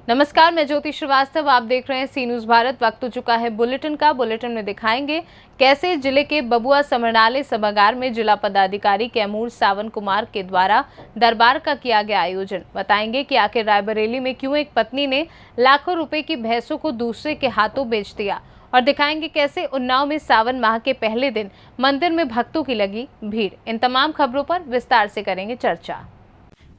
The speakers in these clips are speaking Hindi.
नमस्कार, मैं ज्योति श्रीवास्तव। आप देख रहे हैं सी न्यूज़ भारत। वक्त हो चुका है बुलेटिन का। बुलेटिन में दिखाएंगे कैसे जिले के बबुआ समरणालय सभागार में जिला पदाधिकारी कैमूर सावन कुमार के द्वारा दरबार का किया गया आयोजन। बताएंगे कि आखिर रायबरेली में क्यों एक पत्नी ने लाखों रुपए की भैंसों को दूसरे के हाथों बेच दिया, और दिखाएंगे कैसे उन्नाव में सावन माह के पहले दिन मंदिर में भक्तों की लगी भीड़। इन तमाम खबरों पर विस्तार से करेंगे चर्चा।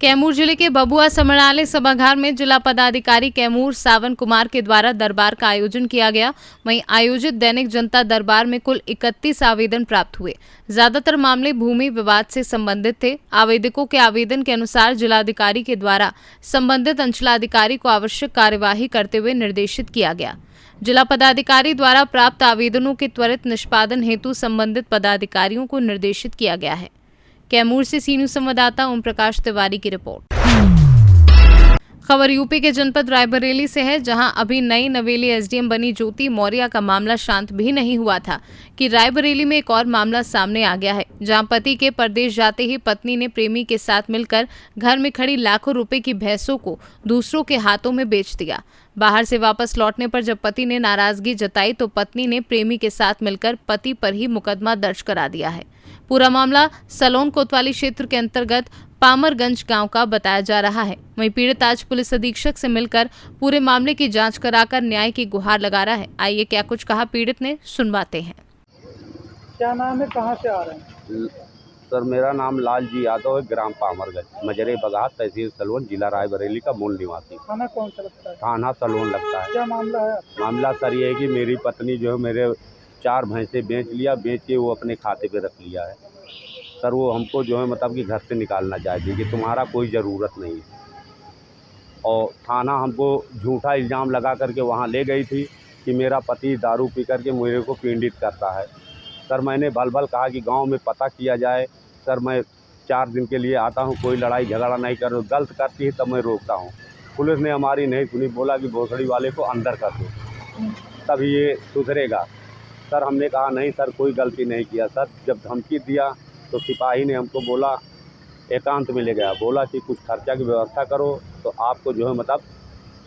कैमूर जिले के बबुआ समरणालय सभागार में जिला पदाधिकारी कैमूर सावन कुमार के द्वारा दरबार का आयोजन किया गया। वहीं आयोजित दैनिक जनता दरबार में कुल 31 आवेदन प्राप्त हुए। ज्यादातर मामले भूमि विवाद से संबंधित थे। आवेदकों के आवेदन के अनुसार जिलाधिकारी के द्वारा संबंधित अंचलाधिकारी को आवश्यक कार्यवाही करते हुए निर्देशित किया गया। जिला पदाधिकारी द्वारा प्राप्त आवेदनों के त्वरित निष्पादन हेतु संबंधित पदाधिकारियों को निर्देशित किया गया है। कैमूर से सी न्यूज़ संवाददाता ओम प्रकाश तिवारी की रिपोर्ट। खबर यूपी के जनपद रायबरेली से है, जहां अभी नई नवेली एसडीएम बनी ज्योति मौर्य का मामला शांत भी नहीं हुआ था कि रायबरेली में एक और मामला सामने आ गया है, जहां पति के परदेश जाते ही पत्नी ने प्रेमी के साथ मिलकर घर में खड़ी लाखों रुपए की भैंसों को दूसरों के हाथों में बेच दिया। बाहर से वापस लौटने पर जब पति ने नाराजगी जताई तो पत्नी ने प्रेमी के साथ मिलकर पति पर ही मुकदमा दर्ज करा दिया है। पूरा मामला सलोन कोतवाली क्षेत्र के अंतर्गत पामरगंज गांव का बताया जा रहा है। वहीं पीड़ित आज पुलिस अधीक्षक से मिलकर पूरे मामले की जांच कराकर न्याय की गुहार लगा रहा है। आइए क्या कुछ कहा पीड़ित ने, सुनवाते हैं। क्या नाम है, कहाँ से आ रहे हैं? सर, मेरा नाम लाल जी यादव है, ग्राम पामरगंज, मजरे बगात, तहसील सलोन, जिला रायबरेली का मूल निवासी। थाना कौन सा लगता है? थाना सलोन लगता है। क्या मामला है? मामला सर ये है कि मेरी पत्नी जो है मेरे 4 भैंसे बेच के वो अपने खाते पे रख लिया है। सर वो हमको जो है मतलब कि घर से निकालना चाहती है कि तुम्हारा कोई ज़रूरत नहीं है, और थाना हमको झूठा इल्ज़ाम लगा करके वहाँ ले गई थी कि मेरा पति दारू पी करके मेरे को पीड़ित करता है। सर मैंने भल भल कहा कि गांव में पता किया जाए। सर मैं 4 दिन के लिए आता हूं, कोई लड़ाई झगड़ा नहीं कर, गलत करती है तब मैं रोकता हूं। पुलिस ने हमारी नहीं सुनी, बोला कि भोसड़ी वाले को अंदर कर दो तभी ये सुधरेगा। सर हमने कहा नहीं सर, कोई गलती नहीं किया। सर जब धमकी दिया तो सिपाही ने हमको बोला, एकांत में ले गया, बोला कि कुछ खर्चा की व्यवस्था करो तो आपको जो है मतलब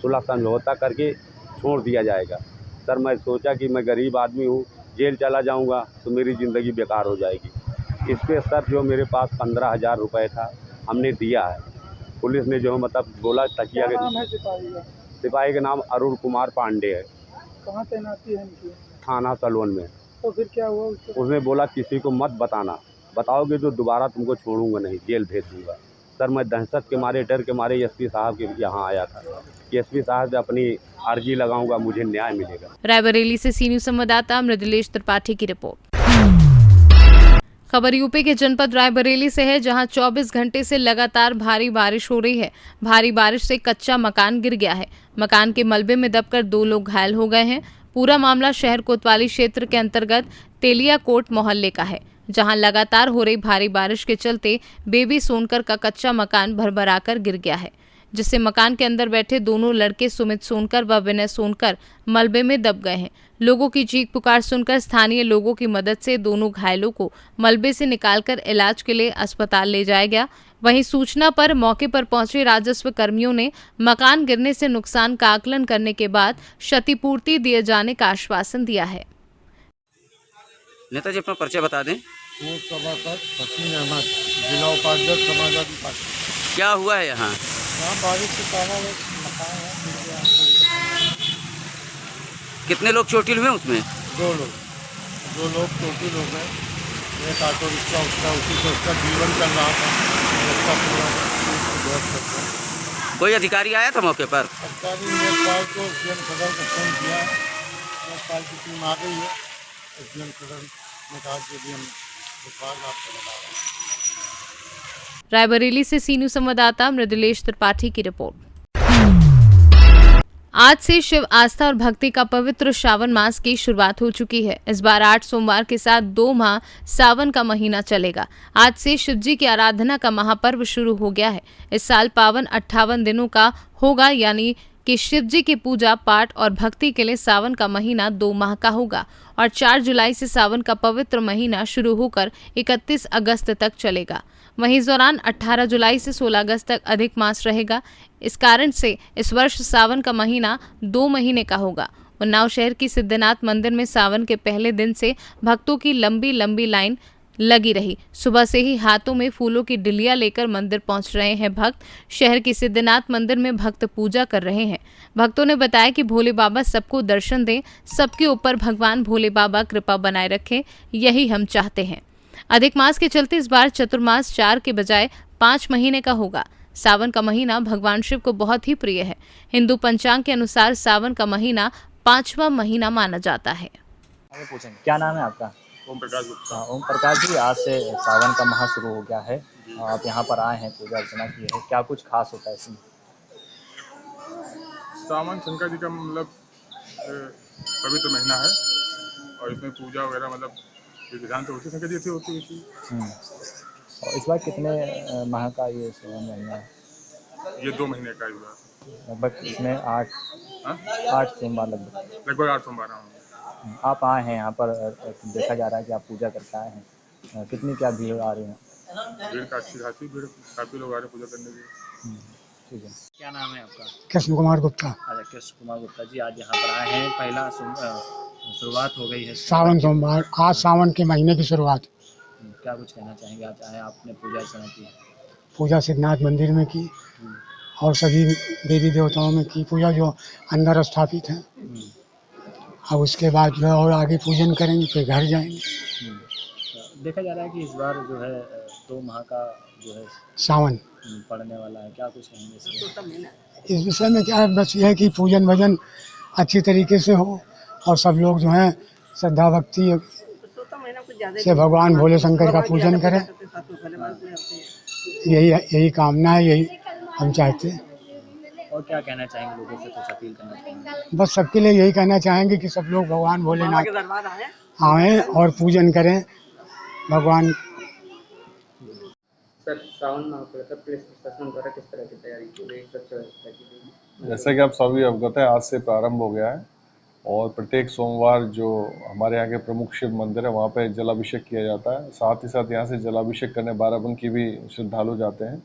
सुलह समझौता करके छोड़ दिया जाएगा। सर मैं सोचा कि मैं गरीब आदमी हूँ, जेल चला जाऊंगा तो मेरी ज़िंदगी बेकार हो जाएगी। इस पर सर जो मेरे पास 15,000 रुपये था हमने दिया है। पुलिस ने जो मतलब बोला तकिया क्या नाम है सिपाही का? सिपाही का नाम अरुण कुमार पांडे है। कहाँ तैनाती है इनकी? थाना सलोन में। तो फिर क्या हुआ उसने बोला किसी को मत बताना, बताओगे तो दोबारा तुमको छोड़ूंगा नहीं, जेल भेज दूंगा। सर मैं दहशत के मारे, डर के मारे एसपी साहब के यहाँ आया था कि एसपी साहब से अपनी अर्जी लगाऊंगा, मुझे न्याय मिलेगा। रायबरेली से सी न्यूज़ संवाददाता मृदुलेश त्रिपाठी की रिपोर्ट। खबर यूपी के जनपद रायबरेली से है, जहां 24 घंटे से लगातार भारी बारिश हो रही है। भारी बारिश से कच्चा मकान गिर गया है। मकान के मलबे में दबकर 2 लोग घायल हो गए हैं। पूरा मामला शहर कोतवाली क्षेत्र के अंतर्गत तेलिया कोट मोहल्ले का है, जहां लगातार हो रही भारी बारिश के चलते बेबी सोनकर का कच्चा मकान भरभराकर गिर गया है, जिससे मकान के अंदर बैठे दोनों लड़के सुमित सोनकर व विनय सोनकर मलबे में दब गए हैं। लोगों की चीख पुकार सुनकर स्थानीय लोगों की मदद से दोनों घायलों को मलबे से निकालकर इलाज के लिए अस्पताल ले जाया गया। वहीं सूचना पर मौके पर पहुंचे राजस्व कर्मियों ने मकान गिरने से नुकसान का आकलन करने के बाद क्षतिपूर्ति दिए जाने का आश्वासन दिया है। नेताजी अपना परिचय बता दें। सभासद हसीन अहमद, जिला उपाध्यक्ष समाजवादी पार्टी। क्या हुआ है यहाँ? यहाँ बारिश के कारण एक मकान है, गिर गया। कितने लोग चोटिल हुए उसमें? 2 लोग चोटिल हो गए। एक ऑटो रिक्शा उसका, उसी से उसका जीवन चल रहा था, उसका पूरा ध्वस्त कर दिया। कोई अधिकारी आया था मौके पर? अधिकारी मेरपाल को एसडीएम सदर को फोन किया, मेरपाल की टीम आ गई है। एसडीएम सदर ने कहा कि हम बुखार आपको बता रहे हैं। रायबरेली से सी न्यूज़ संवाददाता मृदुलेश त्रिपाठी की रिपोर्ट। आज से शिव आस्था और भक्ति का पवित्र श्रावण मास की शुरुआत हो चुकी है। इस बार 8 सोमवार के साथ 2 माह सावन का महीना चलेगा। आज से शिव जी की आराधना का महापर्व शुरू हो गया है। इस साल पावन 58 दिनों का होगा, यानी कि शिव जी की पूजा पाठ और भक्ति के लिए सावन का महीना 2 माह का होगा और 4 जुलाई से सावन का पवित्र महीना शुरू होकर 31 अगस्त तक चलेगा। वहीं इस दौरान 18 जुलाई से 16 अगस्त तक अधिक मास रहेगा। इस कारण से इस वर्ष सावन का महीना 2 महीने का होगा। उन्नाव शहर की सिद्धनाथ मंदिर में सावन के पहले दिन से भक्तों की लंबी लंबी लाइन लगी रही। सुबह से ही हाथों में फूलों की डिलिया लेकर मंदिर पहुंच रहे हैं भक्त। शहर की सिद्धनाथ मंदिर में भक्त पूजा कर रहे हैं। भक्तों ने बताया कि भोले बाबा सबको दर्शन दें, सबके ऊपर भगवान भोले बाबा कृपा बनाए रखें, यही हम चाहते हैं। अधिक मास के चलते इस बार चतुर्मास 4 के बजाय 5 महीने का होगा। सावन का महीना भगवान शिव को बहुत ही प्रिय है। हिंदू पंचांग के अनुसार सावन का महीना 5वां महीना माना जाता है। आगे पूछेंगे, क्या नाम है आपका? ओम प्रकाश गुप्ता। ओम प्रकाश जी, आज से सावन का माह शुरू हो गया है। आप यहाँ पर आए हैं, पूजा अर्चना की है, क्या कुछ खास होता है इसमें? सावन शंकर जी का मतलब पवित्र महीना है और इसमें पूजा वगैरह मतलब विधान तो होती शंकर जी से होती है। और इस बार कितने माह का ये सावन महीना है? ये 2 महीने का इस बार लगभग इसमें 8 सोमवार लगभग 8 सोमवार होंगे। आप आए हैं यहाँ पर, देखा जा रहा है कि आप पूजा करके आए हैं। कितनी क्या भीड़ आ रही है? भीड़ का अच्छी खासी भीड़, काफ़ी लोग आ रहे हैं पूजा करने के लिए। ठीक है, क्या नाम है आपका? कृष्ण कुमार गुप्ता। अच्छा, कृष्ण कुमार गुप्ता जी, आज यहाँ पर आए हैं, पहला शुरुआत हो गई है सावन सोमवार, आज सावन के महीने की शुरुआत। क्या कुछ कहना चाहेंगे? आज आए, आपने पूजा अर्चना की है? पूजा सिद्धनाथ मंदिर में की और सभी देवी देवताओं में की पूजा जो अंदर स्थापित हैं। अब उसके बाद जो और आगे पूजन करेंगे, फिर घर जाएंगे। देखा जा रहा है कि इस बार जो है 2 माह का जो है सावन पड़ने वाला है, क्या कुछ कहेंगे इसमें? इस विषय में क्या है, बस यह है कि पूजन भजन अच्छी तरीके से हो और सब लोग जो हैं श्रद्धा भक्ति से भगवान भोले शंकर का पूजन करें। यही कामना है, यही हम चाहते हैं। और क्या कहना चाहेंगे लोगों से, कुछ अपील करना चाहेंगे? बस सबके लिए यही कहना चाहेंगे कि सब लोग भगवान भोलेनाथ आएँ और पूजन करें भगवान। सर, सावन माह पर पुलिस प्रशासन द्वारा किस तरह की तैयारी की गई, सुरक्षा व्यवस्था की गई? जैसा कि आप सभी अवगत हैं, आज से प्रारंभ हो गया है और प्रत्येक सोमवार जो हमारे यहाँ के प्रमुख शिव मंदिर है वहाँ पे जलाभिषेक किया जाता है। साथ ही साथ यहाँ से जलाभिषेक करने बाराबंकी भी श्रद्धालु जाते हैं।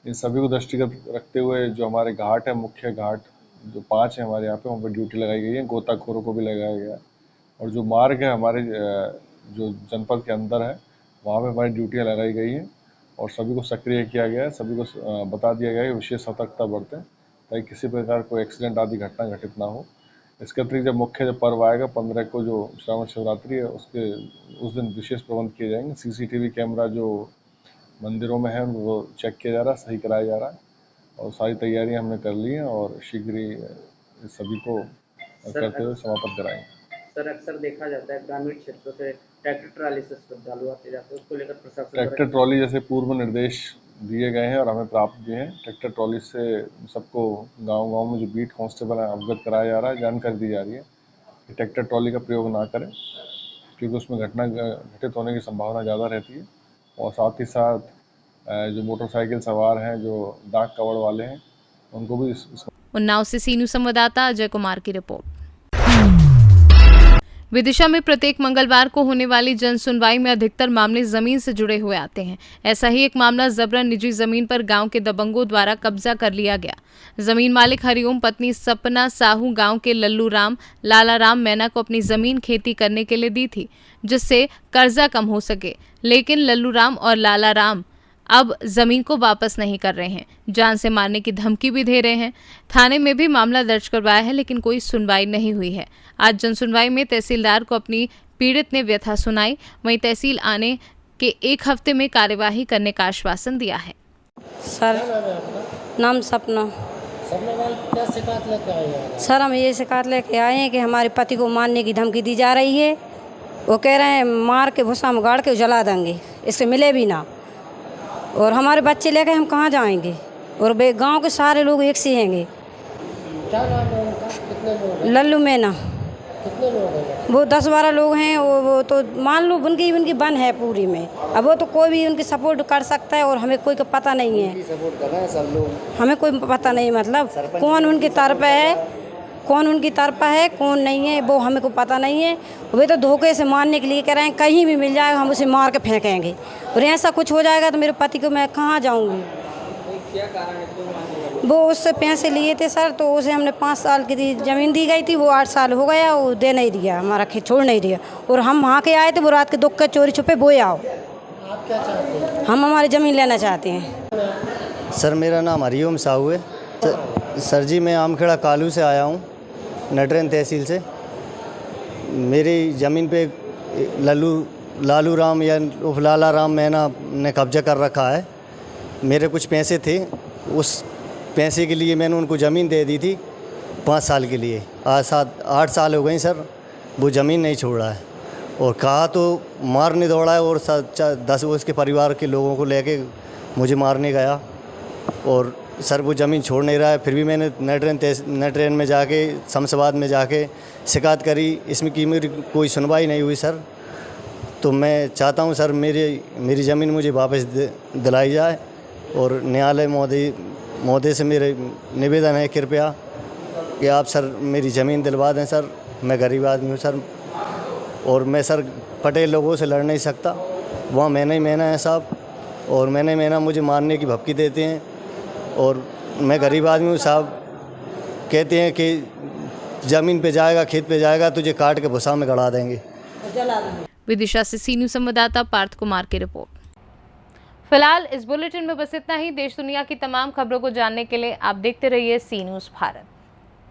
इन सभी को दृष्टिगत रखते हुए जो हमारे घाट है, मुख्य घाट जो 5 है हमारे यहाँ पे, वहाँ पर ड्यूटी लगाई गई है। गोताखोरों को भी लगाया गया है और जो मार्ग है हमारे जो जनपद के अंदर है वहाँ पे हमारी ड्यूटियाँ लगाई गई हैं और सभी को सक्रिय किया गया है। सभी को बता दिया गया है कि विशेष सतर्कता बरतें ताकि किसी प्रकार कोई एक्सीडेंट आदि घटना घटित ना हो। इसके अतिरिक्त जब मुख्य पर्व आएगा 15 को जो श्रावण शिवरात्रि है उस दिन विशेष प्रबंध किए जाएंगे। CCTV कैमरा जो मंदिरों में है उनको चेक किया जा रहा है, सही कराया जा रहा है और सारी तैयारियां हमने कर ली हैं और शीघ्र ही सभी को करते हुए समाप्त कराएंगे। सर, अक्सर देखा जाता है ग्रामीण क्षेत्रों से ट्रैक्टर ट्रॉली से श्रद्धालु आते जाते हैं, उसको लेकर प्रशासन ट्रैक्टर ट्रॉली जैसे पूर्व निर्देश दिए गए हैं और हमें प्राप्त भी हैं। ट्रैक्टर ट्रॉली से सबको गांव-गांव में जो बीट कांस्टेबल है अवगत कराया जा रहा है, जानकारी दी जा रही है कि ट्रैक्टर ट्रॉली का प्रयोग ना करें क्योंकि उसमें घटना घटित होने की संभावना ज़्यादा रहती है। और साथ ही साथ जो मोटरसाइकिल सवार हैं, जो डाक कवड़ वाले हैं, उनको भी उन्नाव से सी न्यूज़ संवाददाता अजय कुमार की रिपोर्ट। विदिशा में प्रत्येक मंगलवार को होने वाली जन सुनवाई में अधिकतर मामले जमीन से जुड़े हुए आते हैं। ऐसा ही एक मामला जबरन निजी जमीन पर गांव के दबंगों द्वारा कब्जा कर लिया गया। जमीन मालिक हरिओम पत्नी सपना साहू गांव के लल्लू राम लाला राम मैना को अपनी जमीन खेती करने के लिए दी थी, जिससे कर्जा कम हो सके, लेकिन लल्लू राम और लाला राम अब जमीन को वापस नहीं कर रहे हैं, जान से मारने की धमकी भी दे रहे हैं। थाने में भी मामला दर्ज करवाया है लेकिन कोई सुनवाई नहीं हुई है। आज जन सुनवाई में तहसीलदार को अपनी पीड़ित ने व्यथा सुनाई, वहीं तहसील आने के 1 हफ्ते में कार्यवाही करने का आश्वासन दिया है। सर, नाम सपना। क्या शिकायत लेके आए हैं? सर, हम ये शिकायत लेके आए हैं कि हमारे पति को मारने की धमकी दी जा रही है। वो कह रहे हैं मार के भूसा में गाड़ के जला देंगे, इससे मिले भी ना। और हमारे बच्चे लेके हम कहाँ जाएंगे? और गांव के सारे लोग एक से हैंगे। क्या नाम है उनका? कितने लोग हैं? लल्लू मैना। कितने लोग हैं? वो 10-12 लोग हैं। वो तो मान लो उनकी बन है पूरी में। अब वो तो कोई भी उनकी सपोर्ट कर सकता है और हमें कोई का पता नहीं है। सपोर्ट कर रहे हैं सब लोग। हमें कोई पता नहीं, मतलब कौन उनकी तरफ है कौन नहीं है वो हमें को पता नहीं है। वे तो धोखे से मारने के लिए कह रहे हैं, कहीं भी मिल जाएगा हम उसे मार के फेंकेंगे, और ऐसा कुछ हो जाएगा तो मेरे पति को मैं कहाँ जाऊँगी। क्या कारण है क्यों मारने का? वो उससे पैसे लिए थे सर, तो उसे हमने 5 साल की ज़मीन दी गई थी, वो 8 साल हो गया, वो दे नहीं दिया, हमारा खेत छोड़ नहीं दिया। और हम वहाँ के आए थे, वो रात के दुख के चोरी छुपे बोए आओ। आप क्या चाहते हैं? हम हमारी ज़मीन लेना चाहते हैं। सर मेरा नाम हरिओम साहू है। सर जी मैं आमखेड़ा कालू से आया हूँ, नटरेन तहसील से। मेरी ज़मीन पे लालू राम या लाला राम मैना ने कब्जा कर रखा है। मेरे कुछ पैसे थे, उस पैसे के लिए मैंने उनको ज़मीन दे दी थी 5 साल के लिए। आज 8 साल हो गए सर, वो ज़मीन नहीं छोड़ रहा है और कहा तो मारने दौड़ा है, और 10 उसके परिवार के लोगों को लेके मुझे मारने गया, और सर वो ज़मीन छोड़ नहीं रहा है। फिर भी मैंने नटरेन में जाके शमशाबाद में जाके शिकायत करी, इसमें की मेरी कोई सुनवाई नहीं हुई सर। तो मैं चाहता हूँ सर मेरी ज़मीन मुझे वापस दिलाई जाए, और न्यायालय महोदय से मेरे निवेदन है कृपया कि आप सर मेरी ज़मीन दिलवा दें सर। मैं गरीब आदमी हूँ सर, और मैं सर पटेल लोगों से लड़ नहीं सकता। वहाँ मैंने है साहब, और मैंने मुझे मारने की धमकी देते हैं, और मैं गरीब आदमी हूँ साहब। कहते हैं कि ज़मीन पे जाएगा, खेत पे जाएगा, तुझे काट के भूसा में गड़ा देंगे। विदिशा से सी न्यूज़ संवाददाता पार्थ कुमार की रिपोर्ट। फिलहाल इस बुलेटिन में बस इतना ही। देश दुनिया की तमाम खबरों को जानने के लिए आप देखते रहिए सी न्यूज़ भारत।